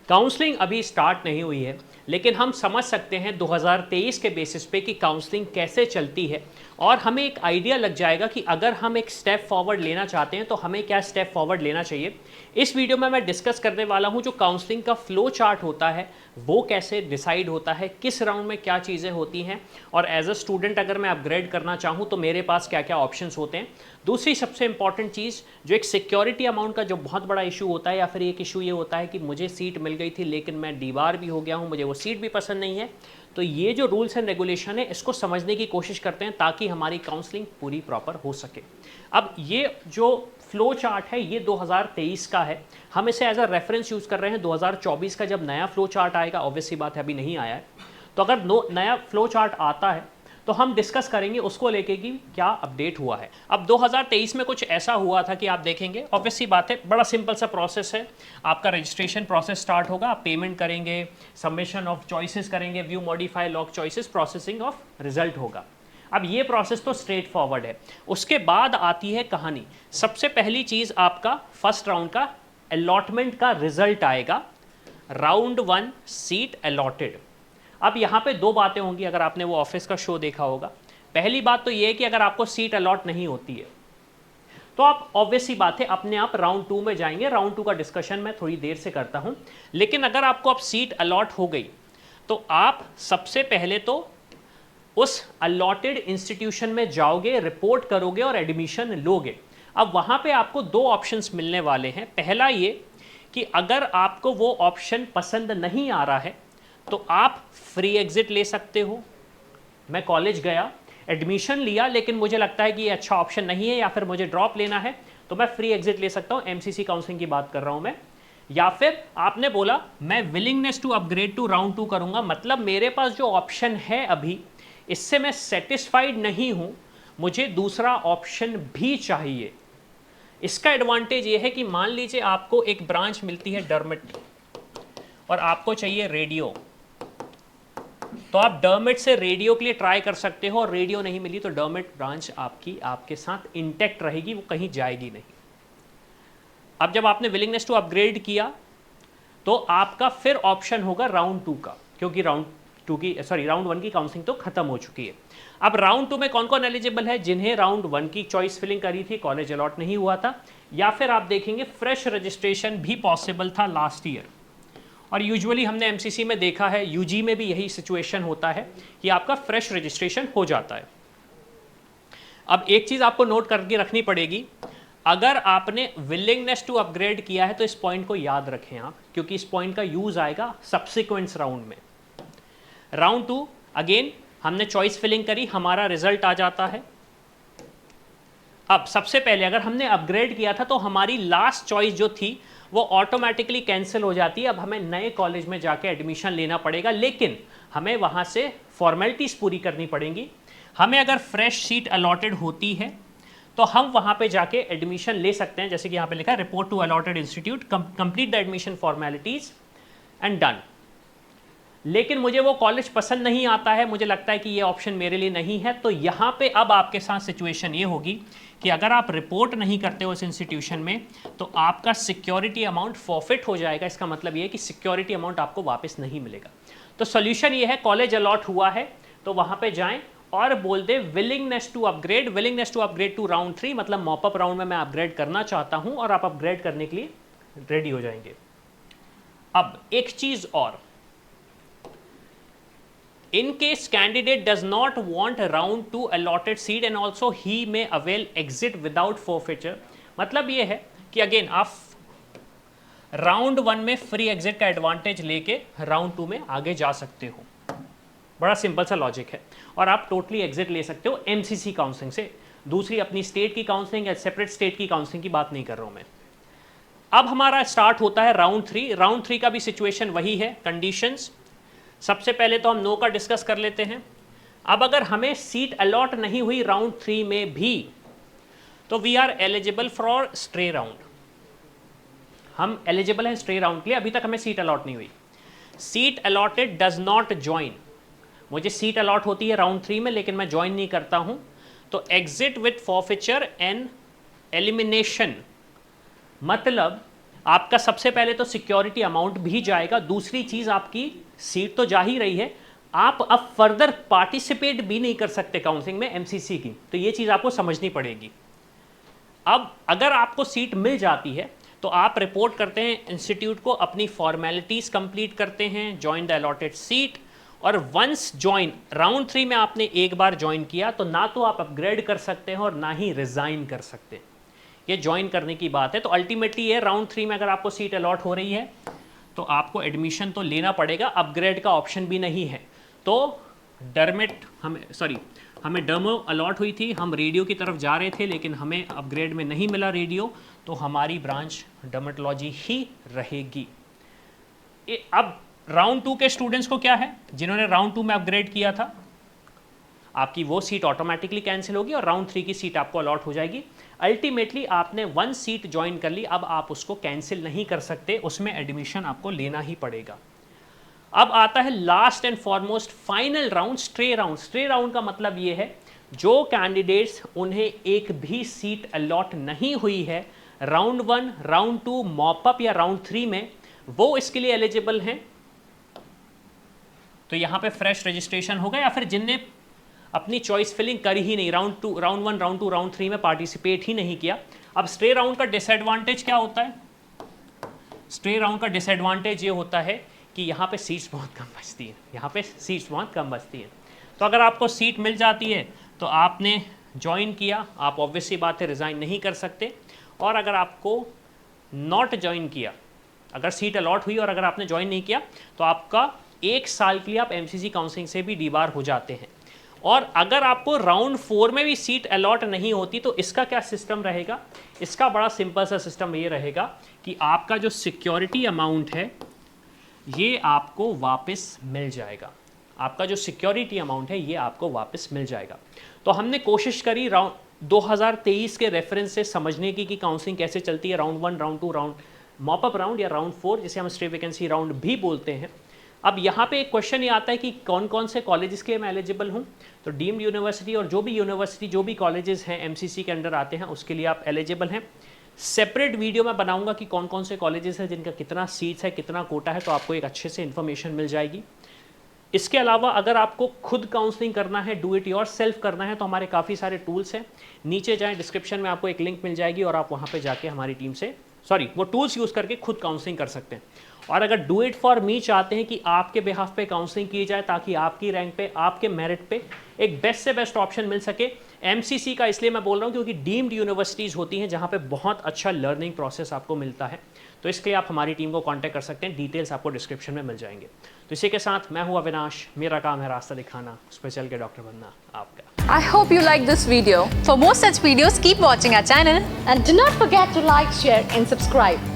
Counselling अभी start नहीं हुई है, लेकिन हम समझ सकते हैं 2023 के बेसिस पे कि काउंसलिंग कैसे चलती है, और हमें एक आइडिया लग जाएगा कि अगर हम एक स्टेप फॉरवर्ड लेना चाहते हैं तो हमें क्या स्टेप फॉरवर्ड लेना चाहिए। इस वीडियो में मैं डिस्कस करने वाला हूं जो काउंसलिंग का फ्लो चार्ट होता है वो कैसे डिसाइड होता है, किस राउंड में क्या चीज़ें होती हैं, और एज अ स्टूडेंट अगर मैं अपग्रेड करना चाहूँ तो मेरे पास क्या क्या ऑप्शंस होते हैं। दूसरी सबसे इंपॉर्टेंट चीज़, जो एक सिक्योरिटी अमाउंट का जो बहुत बड़ा इशू होता है, या फिर एक इशू ये होता है कि मुझे सीट मिल गई थी लेकिन मैं डीबार भी हो गया हूँ, मुझे वो सीट भी पसंद नहीं है। तो ये जो रूल्स एंड रेगुलेशन है इसको समझने की कोशिश करते हैं ताकि हमारी काउंसलिंग पूरी प्रॉपर हो सके। अब ये जो फ्लो चार्ट है ये 2023 का है, हम इसे एज अ रेफरेंस यूज़ कर रहे हैं। 2024 का जब नया फ्लो चार्ट आएगा, ऑब्वियस सी बात है अभी नहीं आया है, तो अगर नया फ्लो चार्ट आता है तो हम डिस्कस करेंगे उसको लेके कि क्या अपडेट हुआ है। अब 2023 में कुछ ऐसा हुआ था कि आप देखेंगे, ऑब्वियस सी बात है, बड़ा सिंपल सा प्रोसेस है। आपका रजिस्ट्रेशन प्रोसेस स्टार्ट होगा, आप पेमेंट करेंगे, सबमिशन ऑफ चॉइसेस करेंगे, view modify lock choices, processing of result होगा। अब ये प्रोसेस तो स्ट्रेट फॉरवर्ड है। उसके बाद आती है कहानी। सबसे पहली चीज़ आपका फर्स्ट राउंड का अलॉटमेंट का रिजल्ट आएगा, राउंड 1 सीट अलॉटेड। अब यहाँ पे दो बातें होंगी अगर आपने वो ऑफिस का शो देखा होगा। पहली बात तो ये है कि अगर आपको सीट अलॉट नहीं होती है तो आप ऑब्वियस सी बात है अपने आप राउंड 2 में जाएंगे। राउंड 2 का डिस्कशन मैं थोड़ी देर से करता हूँ। लेकिन अगर आपको अब सीट अलॉट हो गई तो आप सबसे पहले तो उस अलॉटेड इंस्टीट्यूशन में जाओगे, रिपोर्ट करोगे और एडमिशन लोगे। अब वहाँ पे आपको दो ऑप्शंस मिलने वाले हैं। पहला ये कि अगर आपको वो ऑप्शन पसंद नहीं आ रहा है तो आप फ्री एग्जिट ले सकते हो। मैं कॉलेज गया, एडमिशन लिया, लेकिन मुझे लगता है कि ये अच्छा ऑप्शन नहीं है या फिर मुझे ड्रॉप लेना है, तो मैं फ्री एग्जिट ले सकता हूँ। एमसीसी काउंसलिंग की बात कर रहा हूँ मैं। या फिर आपने बोला मैं willingness to upgrade to round 2 करूँगा, मतलब मेरे पास जो ऑप्शन है अभी इससे मैं सेटिस्फाइड नहीं हूँ, मुझे दूसरा ऑप्शन भी चाहिए। इसका एडवांटेज ये है कि मान लीजिए आपको एक ब्रांच मिलती है डर्मेट और आपको चाहिए रेडियो, तो आप डर्मेट से रेडियो के लिए ट्राई कर सकते हो, और रेडियो नहीं मिली तो डर्मेट ब्रांच आपकी आपके साथ इंटैक्ट रहेगी, वो कहीं जाएगी नहीं। अब जब आपने विलिंगनेस टू अपग्रेड किया तो आपका फिर ऑप्शन होगा राउंड 2 का, क्योंकि राउंड 1 की काउंसलिंग तो खत्म हो चुकी है। अब राउंड 2 में कौन कौन एलिजिबल है? जिन्हें राउंड 1 की चॉइस फिलिंग करी थी, कॉलेज अलॉट नहीं हुआ था, या फिर आप देखेंगे फ्रेश रजिस्ट्रेशन भी पॉसिबल था लास्ट ईयर। और यूजुअली हमने एमसीसी में देखा है, यूजी में भी यही सिचुएशन होता है कि आपका फ्रेश रजिस्ट्रेशन हो जाता है। अब एक चीज़ आपको नोट करके रखनी पड़ेगी, अगर आपने विलिंगनेस टू अपग्रेड किया है तो इस पॉइंट को याद रखें आप, क्योंकि इस पॉइंट का यूज आएगा सब्सिक्वेंस राउंड में। राउंड 2 अगेन हमने चॉइस फिलिंग करी, हमारा रिजल्ट आ जाता है। अब सबसे पहले अगर हमने अपग्रेड किया था तो हमारी लास्ट चॉइस जो थी वो ऑटोमेटिकली कैंसिल हो जाती है। अब हमें नए कॉलेज में जाके एडमिशन लेना पड़ेगा, लेकिन हमें वहाँ से फॉर्मेलिटीज़ पूरी करनी पड़ेंगी। हमें अगर फ्रेश सीट अलॉटेड होती है तो हम वहाँ पे जाके एडमिशन ले सकते हैं, जैसे कि यहाँ पे लिखा है report to allotted institute, complete the admission formalities and done. लेकिन मुझे वो कॉलेज पसंद नहीं आता है, मुझे लगता है कि ये ऑप्शन मेरे लिए नहीं है, तो यहाँ पे अब आपके साथ सिचुएशन ये होगी कि अगर आप रिपोर्ट नहीं करते हो इस इंस्टीट्यूशन में तो आपका सिक्योरिटी अमाउंट फॉरफिट हो जाएगा। इसका मतलब ये है कि सिक्योरिटी अमाउंट आपको वापस नहीं मिलेगा। तो सोल्यूशन ये है, कॉलेज अलॉट हुआ है तो वहाँ पे जाएं और बोल दे willingness to upgrade to round 3, मतलब मॉपअप राउंड में मैं अपग्रेड करना चाहता हूँ, और आप अपग्रेड करने के लिए रेडी हो जाएंगे। अब एक चीज़ और, in case candidate does not want round 2 allotted seat and also he may avail exit without forfeiture, मतलब ये है कि अगेन आप राउंड 1 में फ्री एग्जिट का एडवांटेज लेके राउंड 2 में आगे जा सकते हो। बड़ा सिंपल सा लॉजिक है, और आप टोटली एग्जिट ले सकते हो एमसीसी काउंसलिंग से। दूसरी अपनी स्टेट की काउंसलिंग या सेपरेट स्टेट की काउंसलिंग की बात नहीं कर रहा हूं मैं। अब हमारा स्टार्ट होता है राउंड 3। राउंड 3 का भी सिचुएशन वही है, कंडीशंस। सबसे पहले तो हम नो का डिस्कस कर लेते हैं। अब अगर हमें सीट अलॉट नहीं हुई राउंड 3 में भी तो we are eligible for stray round. हम एलिजिबल हैं स्ट्रे राउंड के लिए, अभी तक हमें सीट अलॉट नहीं हुई। Seat allotted does not join, मुझे सीट अलॉट होती है राउंड 3 में लेकिन मैं ज्वाइन नहीं करता हूं, तो exit with forfeiture and elimination, मतलब आपका सबसे पहले तो सिक्योरिटी अमाउंट भी जाएगा, दूसरी चीज़ आपकी सीट तो जा ही रही है, आप अब फर्दर पार्टिसिपेट भी नहीं कर सकते काउंसलिंग में एमसीसी की, तो ये चीज़ आपको समझनी पड़ेगी। अब अगर आपको सीट मिल जाती है तो आप रिपोर्ट करते हैं इंस्टीट्यूट को, अपनी फॉर्मेलिटीज़ कंप्लीट करते हैं, जॉइन द अलॉटेड सीट, और वंस ज्वाइन राउंड 3 में आपने एक बार ज्वाइन किया तो ना तो आप अपग्रेड कर सकते हैं और ना ही रिज़ाइन कर सकते हैं, ये ज्वाइन करने की बात है। तो अल्टीमेटली ये राउंड 3 में अगर आपको सीट अलॉट हो रही है तो आपको एडमिशन तो लेना पड़ेगा, अपग्रेड का ऑप्शन भी नहीं है। तो हमें डर्मो अलॉट हुई थी, हम रेडियो की तरफ जा रहे थे लेकिन हमें अपग्रेड में नहीं मिला रेडियो, तो हमारी ब्रांच डर्मेटोलॉजी ही रहेगी। अब राउंड 2 के स्टूडेंट्स को क्या है, जिन्होंने राउंड 2 में अपग्रेड किया था, आपकी वो सीट ऑटोमेटिकली कैंसिल होगी और राउंड 3 की सीट आपको अलॉट हो जाएगी। अल्टीमेटली आपने 1 सीट ज्वाइन कर ली, अब आप उसको कैंसिल नहीं कर सकते, उसमें एडमिशन आपको लेना ही पड़ेगा। अब आता है last and foremost final round, stray round. Stray round का मतलब ये है जो कैंडिडेट्स उन्हें एक भी सीट अलॉट नहीं हुई है राउंड 1, राउंड 2, मॉपअप या राउंड 3 में, वो इसके लिए एलिजिबल हैं। तो यहां पे फ्रेश रजिस्ट्रेशन होगा, या फिर जिनने अपनी चॉइस फिलिंग करी ही नहीं, राउंड 1, राउंड 2, राउंड 3 में पार्टिसिपेट ही नहीं किया। अब स्ट्रे राउंड का डिसएडवांटेज क्या होता है? स्ट्रे राउंड का डिसएडवांटेज ये होता है कि यहाँ पे सीट्स बहुत कम बचती हैं, यहाँ पे सीट्स बहुत कम बचती हैं। तो अगर आपको सीट मिल जाती है तो आपने ज्वाइन किया, आप ऑब्वियसली बात है रिज़ाइन नहीं कर सकते, और अगर आपको नॉट ज्वाइन किया, अगर सीट अलॉट हुई और अगर आपने ज्वाइन नहीं किया तो आपका 1 साल के लिए आप एमसीसी काउंसलिंग से भी डीबार हो जाते हैं। और अगर आपको राउंड 4 में भी सीट अलॉट नहीं होती तो इसका क्या सिस्टम रहेगा? इसका बड़ा सिंपल सा सिस्टम ये रहेगा कि आपका जो सिक्योरिटी अमाउंट है ये आपको वापस मिल जाएगा, आपका जो सिक्योरिटी अमाउंट है ये आपको वापस मिल जाएगा। तो हमने कोशिश करी राउंड 2023 के रेफरेंस से समझने की कि काउंसलिंग कैसे चलती है, round 1, round 2, round mop up round या राउंड 4 जिसे हम स्ट्रे वैकेंसी राउंड भी बोलते हैं। अब यहाँ पे एक क्वेश्चन ये आता है कि कौन कौन से कॉलेजेस के मैं एलिजिबल हूँ। तो डीम्ड यूनिवर्सिटी और जो भी कॉलेजेस हैं एमसीसी के अंडर आते हैं उसके लिए आप एलिजिबल हैं। सेपरेट वीडियो मैं बनाऊंगा कि कौन कौन से कॉलेजेस हैं जिनका कितना सीट्स है, कितना कोटा है, तो आपको एक अच्छे से इन्फॉर्मेशन मिल जाएगी। इसके अलावा अगर आपको खुद काउंसलिंग करना है, डू इट योर सेल्फ करना है, तो हमारे काफ़ी सारे टूल्स हैं, नीचे जाएं डिस्क्रिप्शन में आपको एक लिंक मिल जाएगी और आप वहाँ पे जाके हमारी टीम से वो टूल्स यूज़ करके खुद काउंसलिंग कर सकते हैं। और अगर डू इट फॉर मी चाहते हैं कि आपके बिहाफ पे काउंसलिंग की जाए ताकि आपकी रैंक पे, आपके मेरिट पे एक बेस्ट से बेस्ट ऑप्शन मिल सके, एमसीसी का इसलिए मैं बोल रहा हूँ क्योंकि डीम्ड यूनिवर्सिटीज़ होती हैं जहाँ पे बहुत अच्छा लर्निंग प्रोसेस आपको मिलता है, तो इसके लिए आप हमारी टीम को कांटेक्ट कर सकते हैं, डिटेल्स आपको डिस्क्रिप्शन में मिल जाएंगे। तो इसी के साथ मैं हूँ अविनाश, मेरा काम है रास्ता दिखाना, स्पेशल के डॉक्टर बनना आपका। I hope you like this video. For more such videos, keep watching our channel and do not forget to like, share and subscribe.